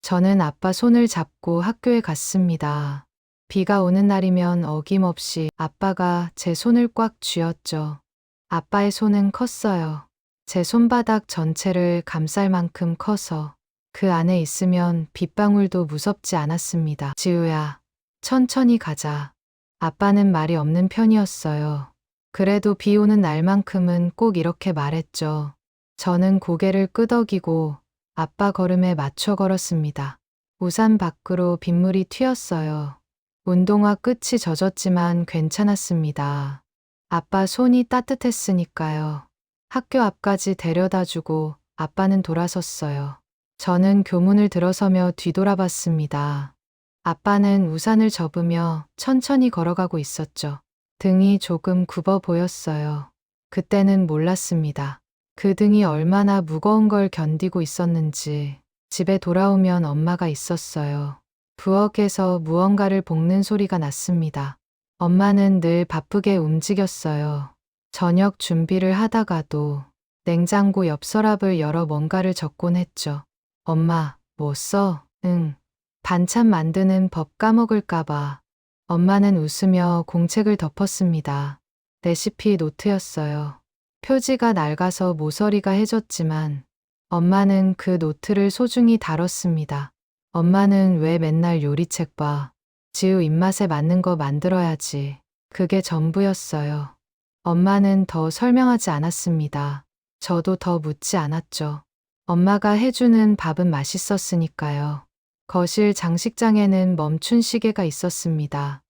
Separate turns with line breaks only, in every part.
저는 아빠 손을 잡고 학교에 갔습니다. 비가 오는 날이면 어김없이 아빠가 제 손을 꽉 쥐었죠. 아빠의 손은 컸어요. 제 손바닥 전체를 감쌀 만큼 커서 그 안에 있으면 빗방울도 무섭지 않았습니다. 지우야, 천천히 가자. 아빠는 말이 없는 편이었어요. 그래도 비 오는 날만큼은 꼭 이렇게 말했죠. 저는 고개를 끄덕이고 아빠 걸음에 맞춰 걸었습니다. 우산 밖으로 빗물이 튀었어요. 운동화 끝이 젖었지만 괜찮았습니다. 아빠 손이 따뜻했으니까요. 학교 앞까지 데려다 주고 아빠는 돌아섰어요. 저는 교문을 들어서며 뒤돌아봤습니다. 아빠는 우산을 접으며 천천히 걸어가고 있었죠. 등이 조금 굽어 보였어요. 그때는 몰랐습니다. 그 등이 얼마나 무거운 걸 견디고 있었는지. 집에 돌아오면 엄마가 있었어요. 부엌에서 무언가를 볶는 소리가 났습니다. 엄마는 늘 바쁘게 움직였어요. 저녁 준비를 하다가도 냉장고 옆 서랍을 열어 뭔가를 적곤 했죠. 엄마, 뭐 써? 응. 반찬 만드는 법 까먹을까봐. 엄마는 웃으며 공책을 덮었습니다. 레시피 노트였어요. 표지가 낡아서 모서리가 해졌지만 엄마는 그 노트를 소중히 다뤘습니다. 엄마는 왜 맨날 요리책 봐? 지우 입맛에 맞는 거 만들어야지. 그게 전부였어요. 엄마는 더 설명하지 않았습니다. 저도 더 묻지 않았죠. 엄마가 해주는 밥은 맛있었으니까요. 거실 장식장에는 멈춘 시계가 있었습니다.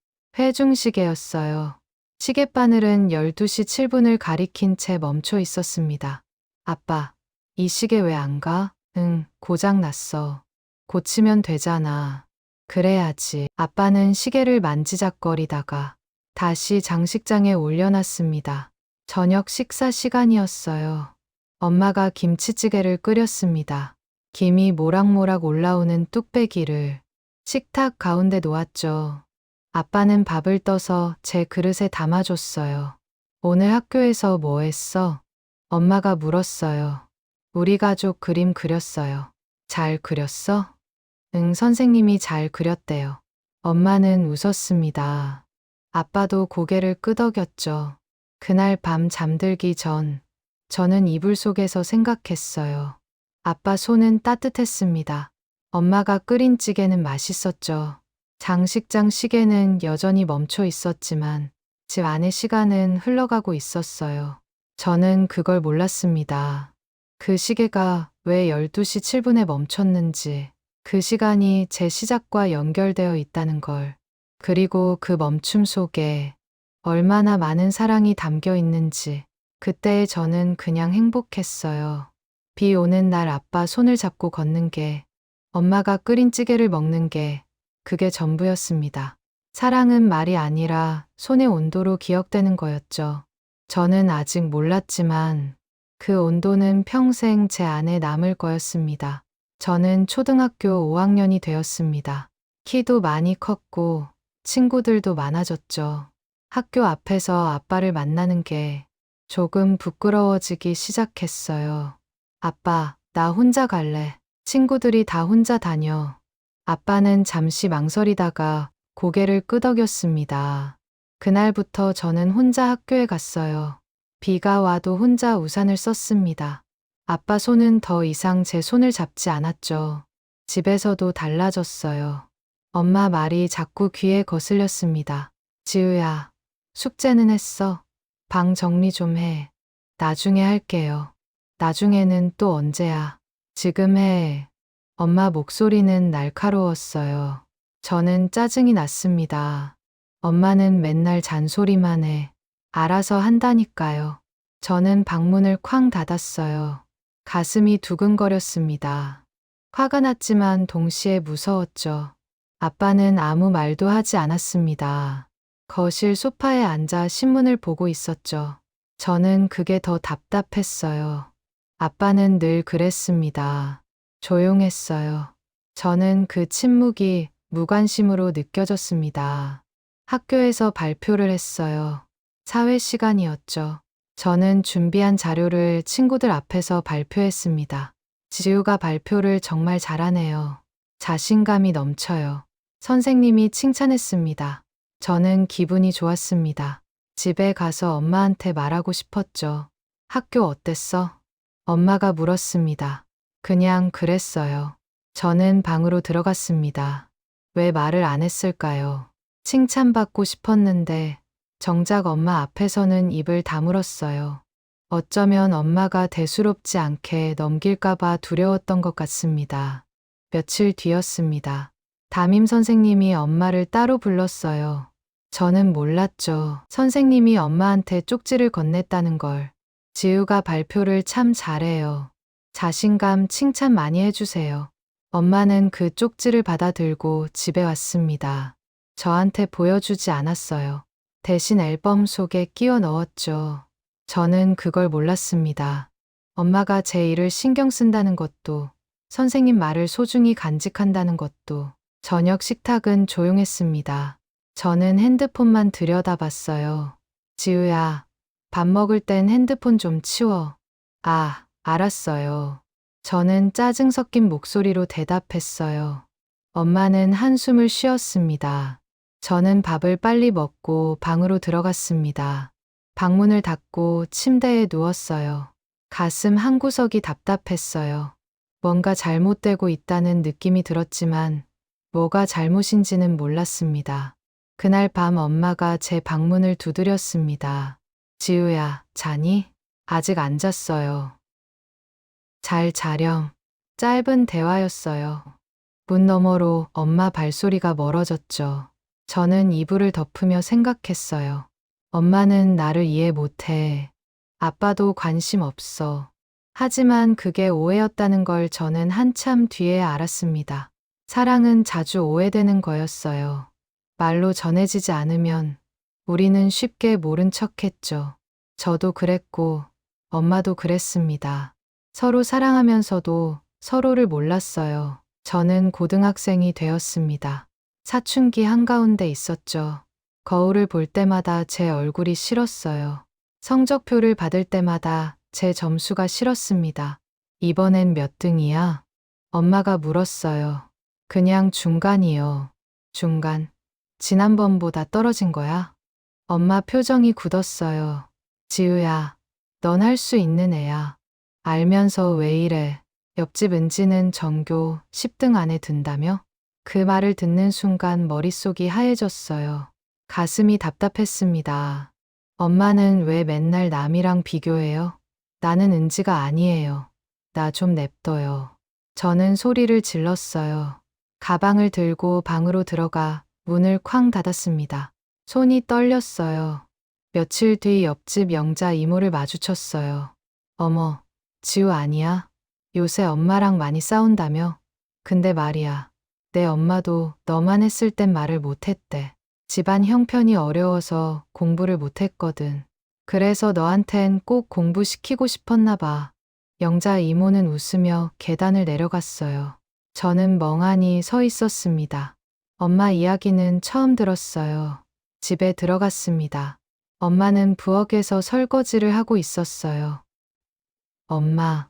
회중시계였어요. 시계바늘은 12시 7분을 가리킨 채 멈춰 있었습니다. 아빠, 이 시계 왜 안 가? 응, 고장났어. 고치면 되잖아. 그래야지. 아빠는 시계를 만지작거리다가 다시 장식장에 올려놨습니다. 저녁 식사 시간이었어요. 엄마가 김치찌개를 끓였습니다. 김이 모락모락 올라오는 뚝배기를 식탁 가운데 놓았죠. 아빠는 밥을 떠서 제 그릇에 담아줬어요. 오늘 학교에서 뭐 했어? 엄마가 물었어요. 우리 가족 그림 그렸어요. 잘 그렸어? 응, 선생님이 잘 그렸대요. 엄마는 웃었습니다. 아빠도 고개를 끄덕였죠. 그날 밤 잠들기 전 저는 이불 속에서 생각했어요. 아빠 손은 따뜻했습니다. 엄마가 끓인 찌개는 맛있었죠. 장식장 시계는 여전히 멈춰 있었지만 집 안의 시간은 흘러가고 있었어요. 저는 그걸 몰랐습니다. 그 시계가 왜 12시 7분에 멈췄는지, 그 시간이 제 시작과 연결되어 있다는 걸, 그리고 그 멈춤 속에 얼마나 많은 사랑이 담겨 있는지, 그때의 저는 그냥 행복했어요. 비 오는 날 아빠 손을 잡고 걷는 게, 엄마가 끓인 찌개를 먹는 게, 그게 전부였습니다. 사랑은 말이 아니라 손의 온도로 기억되는 거였죠. 저는 아직 몰랐지만 그 온도는 평생 제 안에 남을 거였습니다. 저는 초등학교 5학년이 되었습니다. 키도 많이 컸고 친구들도 많아졌죠. 학교 앞에서 아빠를 만나는 게 조금 부끄러워지기 시작했어요. 아빠, 나 혼자 갈래. 친구들이 다 혼자 다녀. 아빠는 잠시 망설이다가 고개를 끄덕였습니다. 그날부터 저는 혼자 학교에 갔어요. 비가 와도 혼자 우산을 썼습니다. 아빠 손은 더 이상 제 손을 잡지 않았죠. 집에서도 달라졌어요. 엄마 말이 자꾸 귀에 거슬렸습니다. 지우야, 숙제는 했어. 방 정리 좀 해. 나중에 할게요. 나중에는 또 언제야? 지금 해. 엄마 목소리는 날카로웠어요. 저는 짜증이 났습니다. 엄마는 맨날 잔소리만 해. 알아서 한다니까요. 저는 방문을 쾅 닫았어요. 가슴이 두근거렸습니다. 화가 났지만 동시에 무서웠죠. 아빠는 아무 말도 하지 않았습니다. 거실 소파에 앉아 신문을 보고 있었죠. 저는 그게 더 답답했어요. 아빠는 늘 그랬습니다. 조용했어요. 저는 그 침묵이 무관심으로 느껴졌습니다. 학교에서 발표를 했어요. 사회 시간이었죠. 저는 준비한 자료를 친구들 앞에서 발표했습니다. 지우가 발표를 정말 잘하네요. 자신감이 넘쳐요. 선생님이 칭찬했습니다. 저는 기분이 좋았습니다. 집에 가서 엄마한테 말하고 싶었죠. 학교 어땠어? 엄마가 물었습니다. 그냥 그랬어요. 저는 방으로 들어갔습니다. 왜 말을 안 했을까요? 칭찬받고 싶었는데 정작 엄마 앞에서는 입을 다물었어요. 어쩌면 엄마가 대수롭지 않게 넘길까봐 두려웠던 것 같습니다. 며칠 뒤였습니다. 담임 선생님이 엄마를 따로 불렀어요. 저는 몰랐죠. 선생님이 엄마한테 쪽지를 건넸다는 걸. 지우가 발표를 참 잘해요. 자신감 칭찬 많이 해주세요. 엄마는 그 쪽지를 받아 들고 집에 왔습니다. 저한테 보여주지 않았어요. 대신 앨범 속에 끼워 넣었죠. 저는 그걸 몰랐습니다. 엄마가 제 일을 신경 쓴다는 것도, 선생님 말을 소중히 간직한다는 것도. 저녁 식탁은 조용했습니다. 저는 핸드폰만 들여다봤어요. 지우야, 밥 먹을 땐 핸드폰 좀 치워. 아, 알았어요. 저는 짜증 섞인 목소리로 대답했어요. 엄마는 한숨을 쉬었습니다. 저는 밥을 빨리 먹고 방으로 들어갔습니다. 방문을 닫고 침대에 누웠어요. 가슴 한구석이 답답했어요. 뭔가 잘못되고 있다는 느낌이 들었지만 뭐가 잘못인지는 몰랐습니다. 그날 밤 엄마가 제 방문을 두드렸습니다. 지우야, 자니? 아직 안 잤어요. 잘 자렴. 짧은 대화였어요. 문 너머로 엄마 발소리가 멀어졌죠. 저는 이불을 덮으며 생각했어요. 엄마는 나를 이해 못해. 아빠도 관심 없어. 하지만 그게 오해였다는 걸 저는 한참 뒤에 알았습니다. 사랑은 자주 오해되는 거였어요. 말로 전해지지 않으면 우리는 쉽게 모른 척했죠. 저도 그랬고 엄마도 그랬습니다. 서로 사랑하면서도 서로를 몰랐어요. 저는 고등학생이 되었습니다. 사춘기 한가운데 있었죠. 거울을 볼 때마다 제 얼굴이 싫었어요. 성적표를 받을 때마다 제 점수가 싫었습니다. 이번엔 몇 등이야? 엄마가 물었어요. 그냥 중간이요. 중간. 지난번보다 떨어진 거야? 엄마 표정이 굳었어요. 지우야, 넌 할 수 있는 애야. 알면서 왜 이래? 옆집 은지는 전교 10등 안에 든다며? 그 말을 듣는 순간 머릿속이 하얘졌어요. 가슴이 답답했습니다. 엄마는 왜 맨날 남이랑 비교해요? 나는 은지가 아니에요. 나 좀 냅둬요. 저는 소리를 질렀어요. 가방을 들고 방으로 들어가 문을 쾅 닫았습니다. 손이 떨렸어요. 며칠 뒤 옆집 영자 이모를 마주쳤어요. 어머, 지우 아니야? 요새 엄마랑 많이 싸운다며? 근데 말이야, 내 엄마도 너만 했을 땐 말을 못했대. 집안 형편이 어려워서 공부를 못했거든. 그래서 너한텐 꼭 공부시키고 싶었나 봐. 영자 이모는 웃으며 계단을 내려갔어요. 저는 멍하니 서 있었습니다. 엄마 이야기는 처음 들었어요. 집에 들어갔습니다. 엄마는 부엌에서 설거지를 하고 있었어요. 엄마,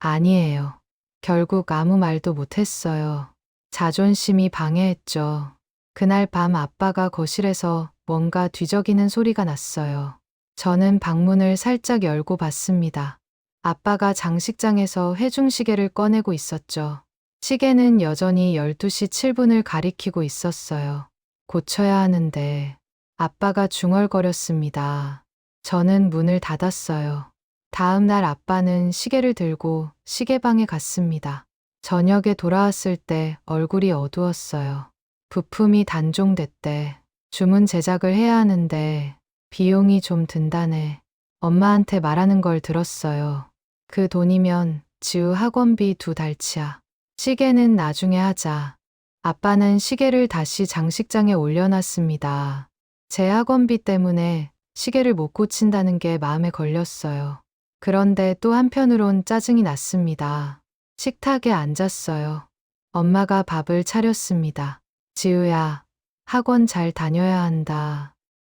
아니에요. 결국 아무 말도 못했어요. 자존심이 방해했죠. 그날 밤 아빠가 거실에서 뭔가 뒤적이는 소리가 났어요. 저는 방문을 살짝 열고 봤습니다. 아빠가 장식장에서 회중시계를 꺼내고 있었죠. 시계는 여전히 12시 7분을 가리키고 있었어요. 고쳐야 하는데 아빠가 중얼거렸습니다. 저는 문을 닫았어요. 다음 날 아빠는 시계를 들고 시계방에 갔습니다. 저녁에 돌아왔을 때 얼굴이 어두웠어요. 부품이 단종됐대. 주문 제작을 해야 하는데 비용이 좀 든다네. 엄마한테 말하는 걸 들었어요. 그 돈이면 지우 학원비 2달치야. 시계는 나중에 하자. 아빠는 시계를 다시 장식장에 올려놨습니다. 제 학원비 때문에 시계를 못 고친다는 게 마음에 걸렸어요. 그런데 또 한편으론 짜증이 났습니다. 식탁에 앉았어요. 엄마가 밥을 차렸습니다. 지우야, 학원 잘 다녀야 한다.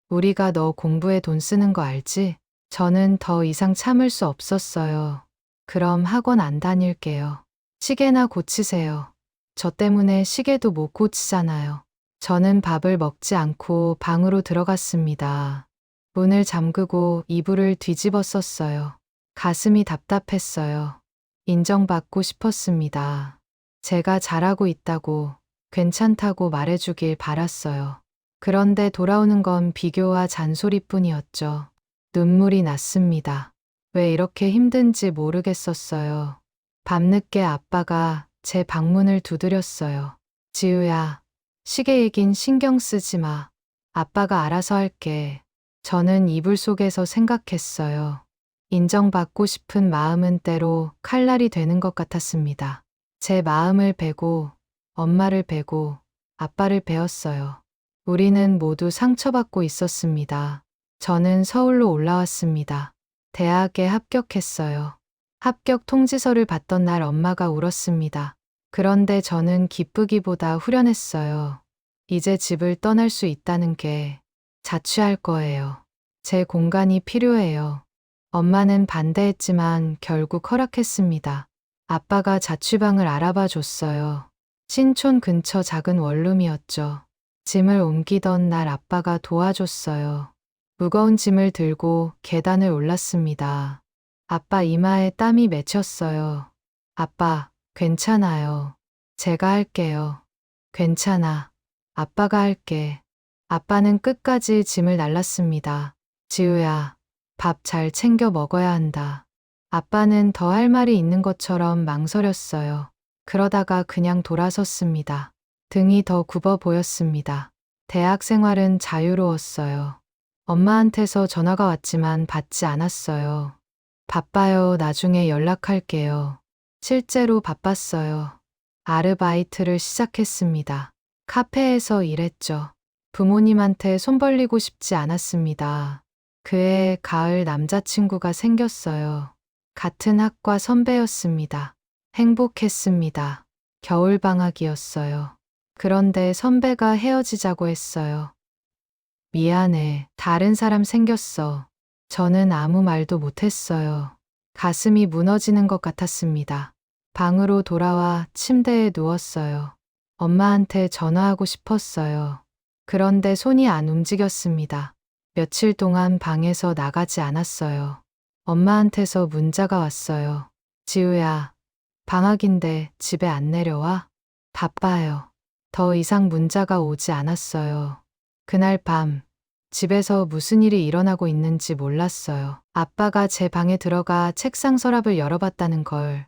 우리가 너 공부에 돈 쓰는 거 알지? 저는 더 이상 참을 수 없었어요. 그럼 학원 안 다닐게요. 시계나 고치세요. 저 때문에 시계도 못 고치잖아요. 저는 밥을 먹지 않고 방으로 들어갔습니다. 문을 잠그고 이불을 뒤집어 썼어요. 가슴이 답답했어요. 인정받고 싶었습니다. 제가 잘하고 있다고, 괜찮다고 말해주길 바랐어요. 그런데 돌아오는 건 비교와 잔소리뿐이었죠. 눈물이 났습니다. 왜 이렇게 힘든지 모르겠었어요. 밤늦게 아빠가 제 방문을 두드렸어요. 지우야, 시계 얘긴 신경 쓰지 마. 아빠가 알아서 할게. 저는 이불 속에서 생각했어요. 인정받고 싶은 마음은 때로 칼날이 되는 것 같았습니다. 제 마음을 베고, 엄마를 베고, 아빠를 베었어요. 우리는 모두 상처받고 있었습니다. 저는 서울로 올라왔습니다. 대학에 합격했어요. 합격 통지서를 받던 날 엄마가 울었습니다. 그런데 저는 기쁘기보다 후련했어요. 이제 집을 떠날 수 있다는 게 자취할 거예요. 제 공간이 필요해요. 엄마는 반대했지만 결국 허락했습니다. 아빠가 자취방을 알아봐 줬어요. 신촌 근처 작은 원룸이었죠. 짐을 옮기던 날 아빠가 도와줬어요. 무거운 짐을 들고 계단을 올랐습니다. 아빠 이마에 땀이 맺혔어요. 아빠, 괜찮아요. 제가 할게요. 괜찮아. 아빠가 할게. 아빠는 끝까지 짐을 날랐습니다. 지우야, 밥 잘 챙겨 먹어야 한다. 아빠는 더 할 말이 있는 것처럼 망설였어요. 그러다가 그냥 돌아섰습니다. 등이 더 굽어 보였습니다. 대학 생활은 자유로웠어요. 엄마한테서 전화가 왔지만 받지 않았어요. 바빠요. 나중에 연락할게요. 실제로 바빴어요. 아르바이트를 시작했습니다. 카페에서 일했죠. 부모님한테 손 벌리고 싶지 않았습니다. 그해 가을 남자친구가 생겼어요. 같은 학과 선배였습니다. 행복했습니다. 겨울방학이었어요. 그런데 선배가 헤어지자고 했어요. 미안해. 다른 사람 생겼어. 저는 아무 말도 못했어요. 가슴이 무너지는 것 같았습니다. 방으로 돌아와 침대에 누웠어요. 엄마한테 전화하고 싶었어요. 그런데 손이 안 움직였습니다. 며칠 동안 방에서 나가지 않았어요. 엄마한테서 문자가 왔어요. 지우야, 방학인데 집에 안 내려와? 바빠요. 더 이상 문자가 오지 않았어요. 그날 밤, 집에서 무슨 일이 일어나고 있는지 몰랐어요. 아빠가 제 방에 들어가 책상 서랍을 열어봤다는 걸,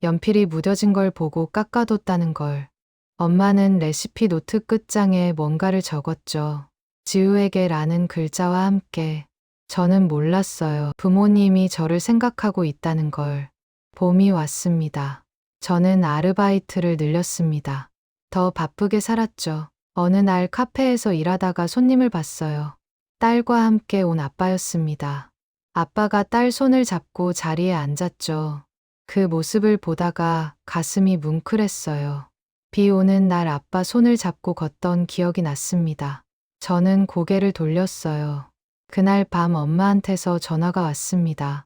연필이 무뎌진 걸 보고 깎아뒀다는 걸, 엄마는 레시피 노트 끝장에 뭔가를 적었죠. 지우에게 라는 글자와 함께. 저는 몰랐어요. 부모님이 저를 생각하고 있다는 걸. 봄이 왔습니다. 저는 아르바이트를 늘렸습니다. 더 바쁘게 살았죠. 어느 날 카페에서 일하다가 손님을 봤어요. 딸과 함께 온 아빠였습니다. 아빠가 딸 손을 잡고 자리에 앉았죠. 그 모습을 보다가 가슴이 뭉클했어요. 비 오는 날 아빠 손을 잡고 걷던 기억이 났습니다. 저는 고개를 돌렸어요. 그날 밤 엄마한테서 전화가 왔습니다.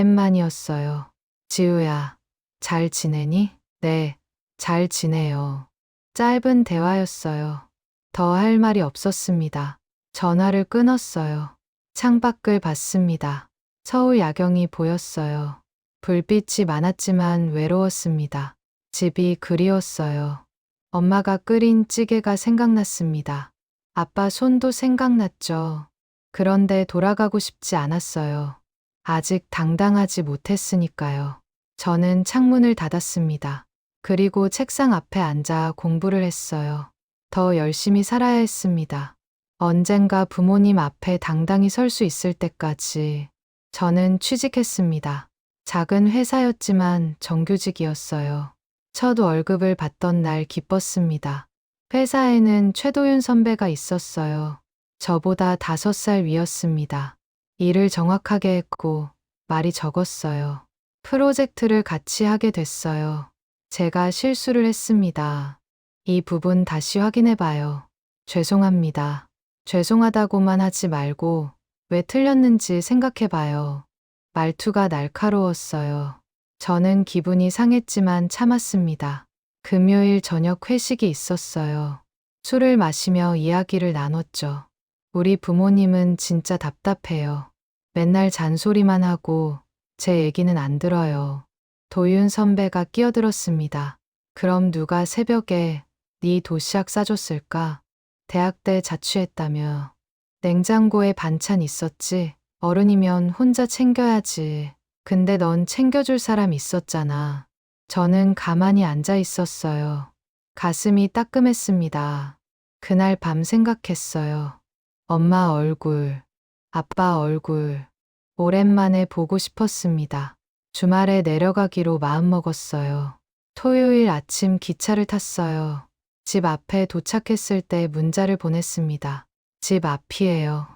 오랜만이었어요. 지우야, 잘 지내니? 네, 잘 지내요. 짧은 대화였어요. 더 할 말이 없었습니다. 전화를 끊었어요. 창밖을 봤습니다. 서울 야경이 보였어요. 불빛이 많았지만 외로웠습니다. 집이 그리웠어요. 엄마가 끓인 찌개가 생각났습니다. 아빠 손도 생각났죠. 그런데 돌아가고 싶지 않았어요. 아직 당당하지 못했으니까요. 저는 창문을 닫았습니다. 그리고 책상 앞에 앉아 공부를 했어요. 더 열심히 살아야 했습니다. 언젠가 부모님 앞에 당당히 설 수 있을 때까지. 저는 취직했습니다. 작은 회사였지만 정규직이었어요. 첫 월급을 받던 날 기뻤습니다. 회사에는 최도윤 선배가 있었어요. 저보다 5살 위였습니다. 일을 정확하게 했고 말이 적었어요. 프로젝트를 같이 하게 됐어요. 제가 실수를 했습니다. 이 부분 다시 확인해 봐요. 죄송합니다. 죄송하다고만 하지 말고 왜 틀렸는지 생각해 봐요. 말투가 날카로웠어요. 저는 기분이 상했지만 참았습니다. 금요일 저녁 회식이 있었어요. 술을 마시며 이야기를 나눴죠. 우리 부모님은 진짜 답답해요. 맨날 잔소리만 하고 제 얘기는 안 들어요. 도윤 선배가 끼어들었습니다. 그럼 누가 새벽에 네 도시락 싸줬을까? 대학 때 자취했다며. 냉장고에 반찬 있었지. 어른이면 혼자 챙겨야지. 근데 넌 챙겨줄 사람 있었잖아. 저는 가만히 앉아 있었어요. 가슴이 따끔했습니다. 그날 밤 생각했어요. 엄마 얼굴, 아빠 얼굴. 오랜만에 보고 싶었습니다. 주말에 내려가기로 마음먹었어요. 토요일 아침 기차를 탔어요. 집 앞에 도착했을 때 문자를 보냈습니다. 집 앞이에요.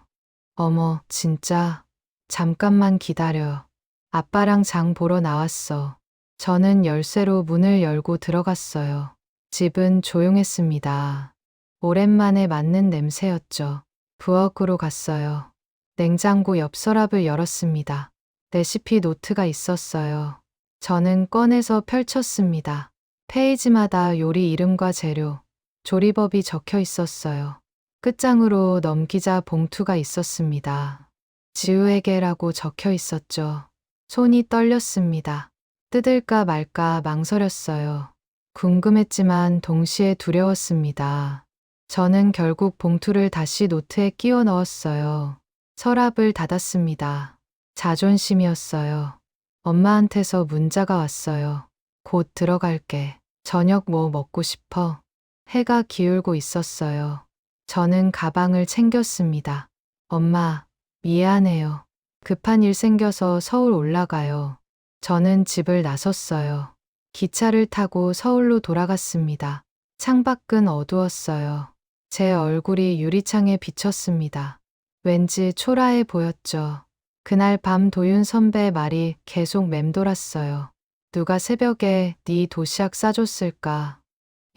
어머, 진짜? 잠깐만 기다려. 아빠랑 장 보러 나왔어. 저는 열쇠로 문을 열고 들어갔어요. 집은 조용했습니다. 오랜만에 맡는 냄새였죠. 부엌으로 갔어요. 냉장고 옆 서랍을 열었습니다. 레시피 노트가 있었어요. 저는 꺼내서 펼쳤습니다. 페이지마다 요리 이름과 재료, 조리법이 적혀 있었어요. 끝장으로 넘기자 봉투가 있었습니다. 지우에게라고 적혀 있었죠. 손이 떨렸습니다. 뜯을까 말까 망설였어요. 궁금했지만 동시에 두려웠습니다. 저는 결국 봉투를 다시 노트에 끼워 넣었어요. 서랍을 닫았습니다. 자존심이었어요. 엄마한테서 문자가 왔어요. 곧 들어갈게. 저녁 뭐 먹고 싶어? 해가 기울고 있었어요. 저는 가방을 챙겼습니다. 엄마, 미안해요. 급한 일 생겨서 서울 올라가요. 저는 집을 나섰어요. 기차를 타고 서울로 돌아갔습니다. 창밖은 어두웠어요. 제 얼굴이 유리창에 비쳤습니다. 왠지 초라해 보였죠. 그날 밤 도윤 선배의 말이 계속 맴돌았어요. 누가 새벽에 네 도시락 싸줬을까?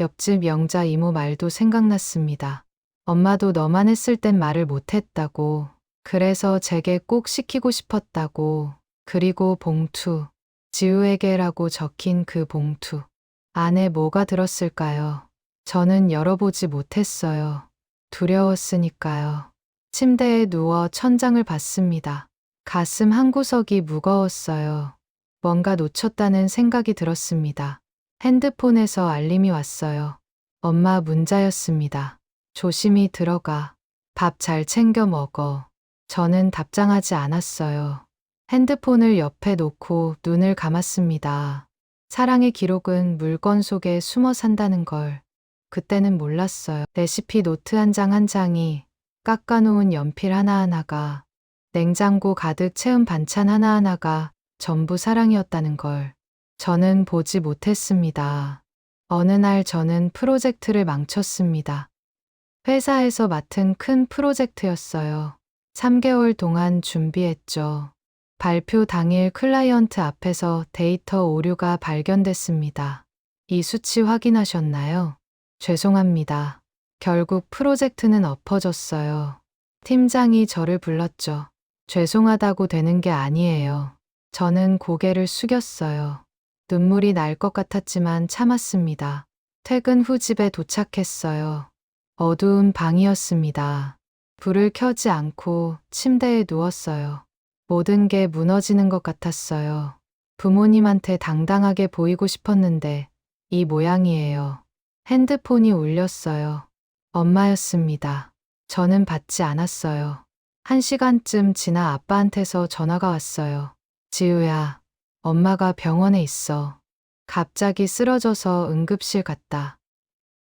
옆집 영자 이모 말도 생각났습니다. 엄마도 너만 했을 땐 말을 못했다고. 그래서 제게 꼭 시키고 싶었다고. 그리고 봉투. 지우에게라고 적힌 그 봉투. 안에 뭐가 들었을까요? 저는 열어보지 못했어요. 두려웠으니까요. 침대에 누워 천장을 봤습니다. 가슴 한구석이 무거웠어요. 뭔가 놓쳤다는 생각이 들었습니다. 핸드폰에서 알림이 왔어요. 엄마 문자였습니다. 조심히 들어가. 밥 잘 챙겨 먹어. 저는 답장하지 않았어요. 핸드폰을 옆에 놓고 눈을 감았습니다. 사랑의 기록은 물건 속에 숨어 산다는 걸 그때는 몰랐어요. 레시피 노트 한 장 한 장이, 깎아놓은 연필 하나하나가, 냉장고 가득 채운 반찬 하나하나가 전부 사랑이었다는 걸 저는 보지 못했습니다. 어느 날 저는 프로젝트를 망쳤습니다. 회사에서 맡은 큰 프로젝트였어요. 3개월 동안 준비했죠. 발표 당일 클라이언트 앞에서 데이터 오류가 발견됐습니다. 이 수치 확인하셨나요? 죄송합니다. 결국 프로젝트는 엎어졌어요. 팀장이 저를 불렀죠. 죄송하다고 되는 게 아니에요. 저는 고개를 숙였어요. 눈물이 날 것 같았지만 참았습니다. 퇴근 후 집에 도착했어요. 어두운 방이었습니다. 불을 켜지 않고 침대에 누웠어요. 모든 게 무너지는 것 같았어요. 부모님한테 당당하게 보이고 싶었는데 이 모양이에요. 핸드폰이 울렸어요. 엄마였습니다. 저는 받지 않았어요. 1시간쯤 지나 아빠한테서 전화가 왔어요. 지우야, 엄마가 병원에 있어. 갑자기 쓰러져서 응급실 갔다.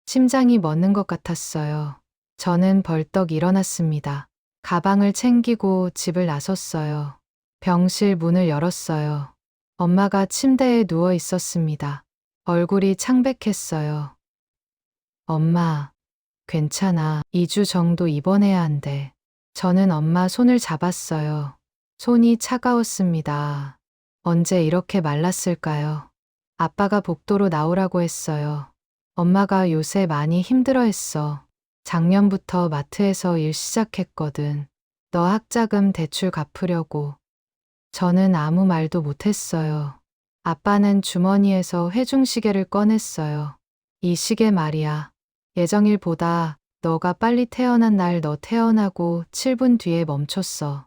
심장이 멎는 것 같았어요. 저는 벌떡 일어났습니다. 가방을 챙기고 집을 나섰어요. 병실 문을 열었어요. 엄마가 침대에 누워 있었습니다. 얼굴이 창백했어요. 엄마, 괜찮아. 2주 정도 입원해야 한대. 저는 엄마 손을 잡았어요. 손이 차가웠습니다. 언제 이렇게 말랐을까요? 아빠가 복도로 나오라고 했어요. 엄마가 요새 많이 힘들어했어. 작년부터 마트에서 일 시작했거든. 너 학자금 대출 갚으려고. 저는 아무 말도 못했어요. 아빠는 주머니에서 회중시계를 꺼냈어요. 이 시계 말이야. 예정일보다 너가 빨리 태어난 날 너 태어나고 7분 뒤에 멈췄어.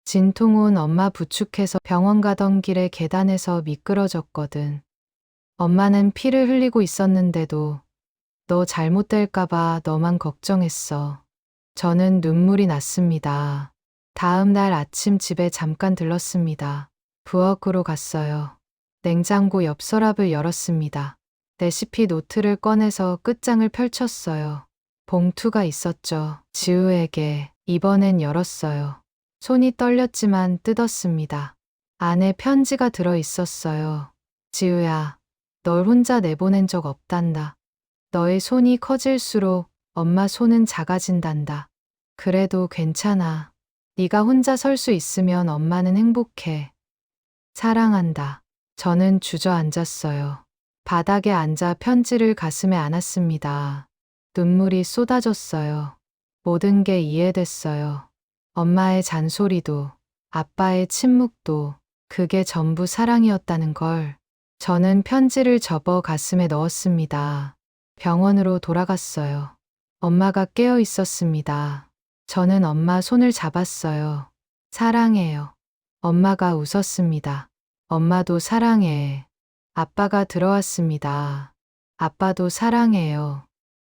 진통은 엄마 부축해서 병원 가던 길에 계단에서 미끄러졌거든. 엄마는 피를 흘리고 있었는데도 너 잘못될까봐 너만 걱정했어. 저는 눈물이 났습니다. 다음 날 아침 집에 잠깐 들렀습니다. 부엌으로 갔어요. 냉장고 옆 서랍을 열었습니다. 레시피 노트를 꺼내서 끝장을 펼쳤어요. 봉투가 있었죠. 지우에게. 이번엔 열었어요. 손이 떨렸지만 뜯었습니다. 안에 편지가 들어 있었어요. 지우야, 널 혼자 내보낸 적 없단다. 너의 손이 커질수록 엄마 손은 작아진단다. 그래도 괜찮아. 네가 혼자 설 수 있으면 엄마는 행복해. 사랑한다. 저는 주저앉았어요. 바닥에 앉아 편지를 가슴에 안았습니다. 눈물이 쏟아졌어요. 모든 게 이해됐어요. 엄마의 잔소리도, 아빠의 침묵도, 그게 전부 사랑이었다는 걸. 저는 편지를 접어 가슴에 넣었습니다. 병원으로 돌아갔어요. 엄마가 깨어 있었습니다. 저는 엄마 손을 잡았어요. 사랑해요. 엄마가 웃었습니다. 엄마도 사랑해. 아빠가 들어왔습니다. 아빠도 사랑해요.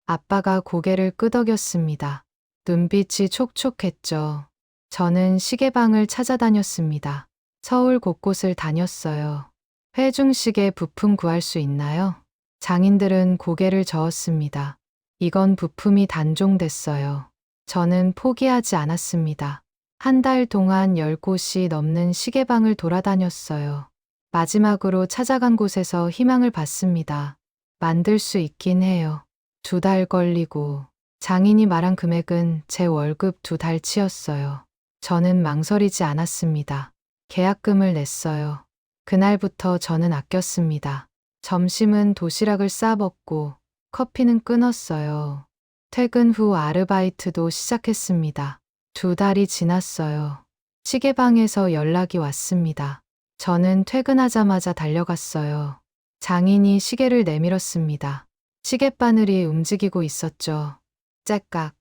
아빠가 고개를 끄덕였습니다. 눈빛이 촉촉했죠. 저는 시계방을 찾아다녔습니다. 서울 곳곳을 다녔어요. 회중시계 부품 구할 수 있나요? 장인들은 고개를 저었습니다. 이건 부품이 단종됐어요. 저는 포기하지 않았습니다. 한 달 동안 10곳이 넘는 시계방을 돌아다녔어요. 마지막으로 찾아간 곳에서 희망을 봤습니다. 만들 수 있긴 해요. 2달 걸리고 장인이 말한 금액은 제 월급 2달치였어요. 저는 망설이지 않았습니다. 계약금을 냈어요. 그날부터 저는 아꼈습니다. 점심은 도시락을 싸 먹고 커피는 끊었어요. 퇴근 후 아르바이트도 시작했습니다. 2달이 지났어요. 시계방에서 연락이 왔습니다. 저는 퇴근하자마자 달려갔어요. 장인이 시계를 내밀었습니다. 시계바늘이 움직이고 있었죠. 째깍,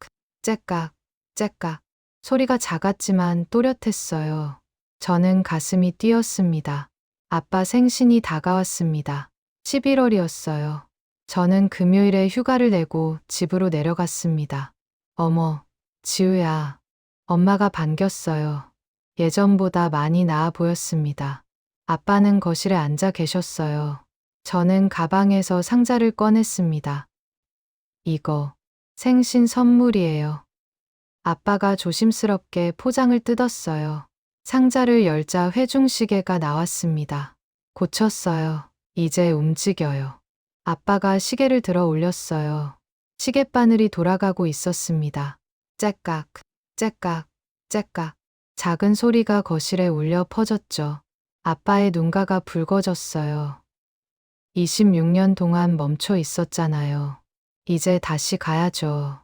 째깍, 째깍. 소리가 작았지만 또렷했어요. 저는 가슴이 뛰었습니다. 아빠 생신이 다가왔습니다. 11월이었어요. 저는 금요일에 휴가를 내고 집으로 내려갔습니다. 어머, 지우야. 엄마가 반겼어요. 예전보다 많이 나아 보였습니다. 아빠는 거실에 앉아 계셨어요. 저는 가방에서 상자를 꺼냈습니다. 이거 생신 선물이에요. 아빠가 조심스럽게 포장을 뜯었어요. 상자를 열자 회중시계가 나왔습니다. 고쳤어요. 이제 움직여요. 아빠가 시계를 들어 올렸어요. 시계바늘이 돌아가고 있었습니다. 째깍, 째깍, 째깍. 작은 소리가 거실에 울려 퍼졌죠. 아빠의 눈가가 붉어졌어요. 26년 동안 멈춰 있었잖아요. 이제 다시 가야죠.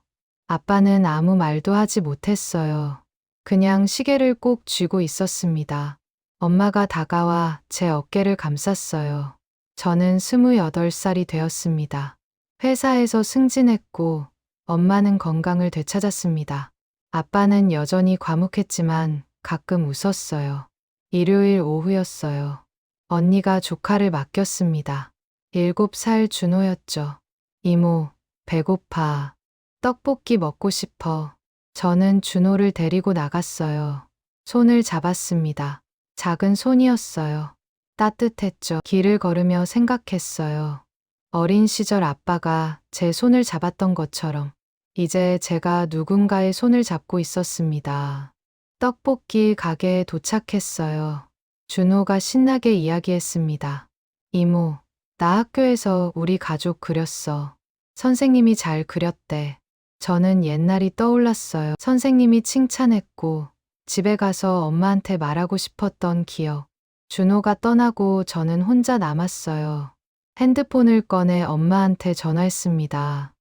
아빠는 아무 말도 하지 못했어요. 그냥 시계를 꼭 쥐고 있었습니다. 엄마가 다가와 제 어깨를 감쌌어요. 저는 28살이 되었습니다. 회사에서 승진했고 엄마는 건강을 되찾았습니다. 아빠는 여전히 과묵했지만 가끔 웃었어요. 일요일 오후였어요. 언니가 조카를 맡겼습니다. 7살 준호였죠. 이모, 배고파. 떡볶이 먹고 싶어. 저는 준호를 데리고 나갔어요. 손을 잡았습니다. 작은 손이었어요. 따뜻했죠. 길을 걸으며 생각했어요. 어린 시절 아빠가 제 손을 잡았던 것처럼 이제 제가 누군가의 손을 잡고 있었습니다. 떡볶이 가게에 도착했어요. 준호가 신나게 이야기했습니다. 이모, 나 학교에서 우리 가족 그렸어. 선생님이 잘 그렸대. 저는 옛날이 떠올랐어요. 선생님이 칭찬했고 집에 가서 엄마한테 말하고 싶었던 기억. 준호가 떠나고 저는 혼자 남았어요. 핸드폰을 꺼내 엄마한테 전화했습니다.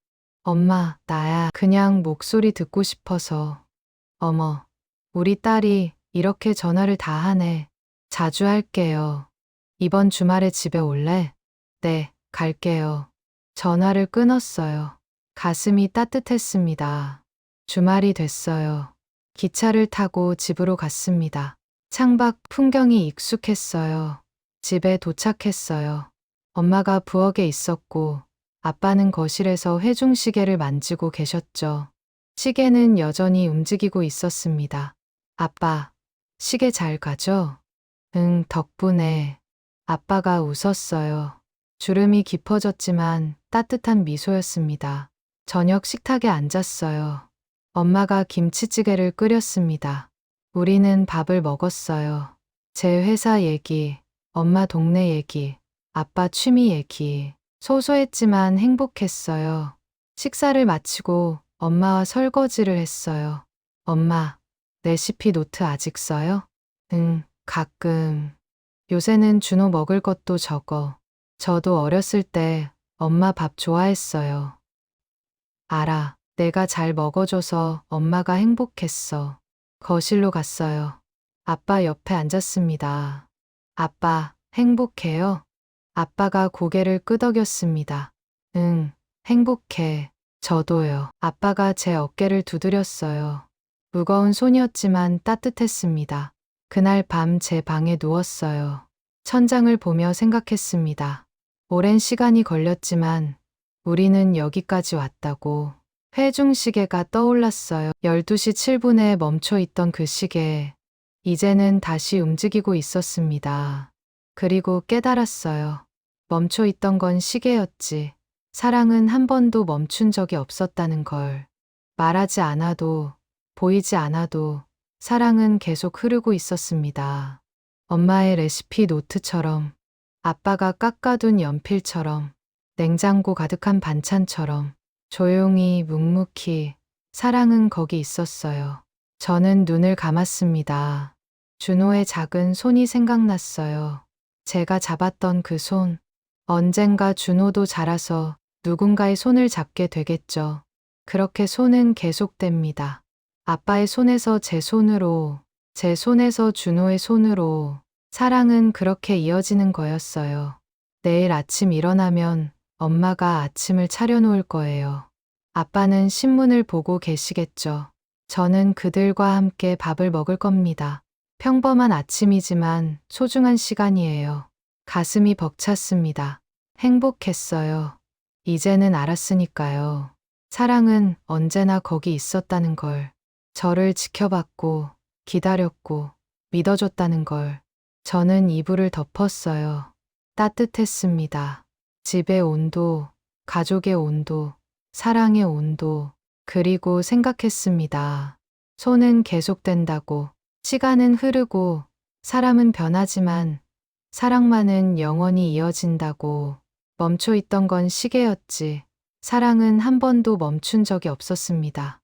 엄마, 나야. 그냥 목소리 듣고 싶어서. 어머, 우리 딸이 이렇게 전화를 다 하네. 자주 할게요. 이번 주말에 집에 올래? 네, 갈게요. 전화를 끊었어요. 가슴이 따뜻했습니다. 주말이 됐어요. 기차를 타고 집으로 갔습니다. 창밖 풍경이 익숙했어요. 집에 도착했어요. 엄마가 부엌에 있었고 아빠는 거실에서 회중시계를 만지고 계셨죠. 시계는 여전히 움직이고 있었습니다. 아빠, 시계 잘 가죠? 응, 덕분에. 아빠가 웃었어요. 주름이 깊어졌지만 따뜻한 미소였습니다. 저녁 식탁에 앉았어요. 엄마가 김치찌개를 끓였습니다. 우리는 밥을 먹었어요. 제 회사 얘기, 엄마 동네 얘기, 아빠 취미 얘기. 소소했지만 행복했어요. 식사를 마치고 엄마와 설거지를 했어요. 엄마, 레시피 노트 아직 써요? 응, 가끔. 요새는 준호 먹을 것도 적어. 저도 어렸을 때 엄마 밥 좋아했어요. 알아. 내가 잘 먹어줘서 엄마가 행복했어. 거실로 갔어요. 아빠 옆에 앉았습니다. 아빠, 행복해요? 아빠가 고개를 끄덕였습니다. 응, 행복해. 저도요. 아빠가 제 어깨를 두드렸어요. 무거운 손이었지만 따뜻했습니다. 그날 밤 제 방에 누웠어요. 천장을 보며 생각했습니다. 오랜 시간이 걸렸지만 우리는 여기까지 왔다고. 회중시계가 떠올랐어요. 12시 7분에 멈춰 있던 그 시계. 이제는 다시 움직이고 있었습니다. 그리고 깨달았어요. 멈춰 있던 건 시계였지. 사랑은 한 번도 멈춘 적이 없었다는 걸. 말하지 않아도, 보이지 않아도 사랑은 계속 흐르고 있었습니다. 엄마의 레시피 노트처럼, 아빠가 깎아둔 연필처럼, 냉장고 가득한 반찬처럼, 조용히 묵묵히 사랑은 거기 있었어요. 저는 눈을 감았습니다. 준호의 작은 손이 생각났어요. 제가 잡았던 그 손. 언젠가 준호도 자라서 누군가의 손을 잡게 되겠죠. 그렇게 손은 계속됩니다. 아빠의 손에서 제 손으로, 제 손에서 준호의 손으로 사랑은 그렇게 이어지는 거였어요. 내일 아침 일어나면 엄마가 아침을 차려놓을 거예요. 아빠는 신문을 보고 계시겠죠. 저는 그들과 함께 밥을 먹을 겁니다. 평범한 아침이지만 소중한 시간이에요. 가슴이 벅찼습니다. 행복했어요. 이제는 알았으니까요. 사랑은 언제나 거기 있었다는 걸. 저를 지켜봤고, 기다렸고, 믿어줬다는 걸. 저는 이불을 덮었어요. 따뜻했습니다. 집의 온도, 가족의 온도, 사랑의 온도, 그리고 생각했습니다. 손은 계속된다고, 시간은 흐르고, 사람은 변하지만, 사랑만은 영원히 이어진다고. 멈춰 있던 건 시계였지. 사랑은 한 번도 멈춘 적이 없었습니다.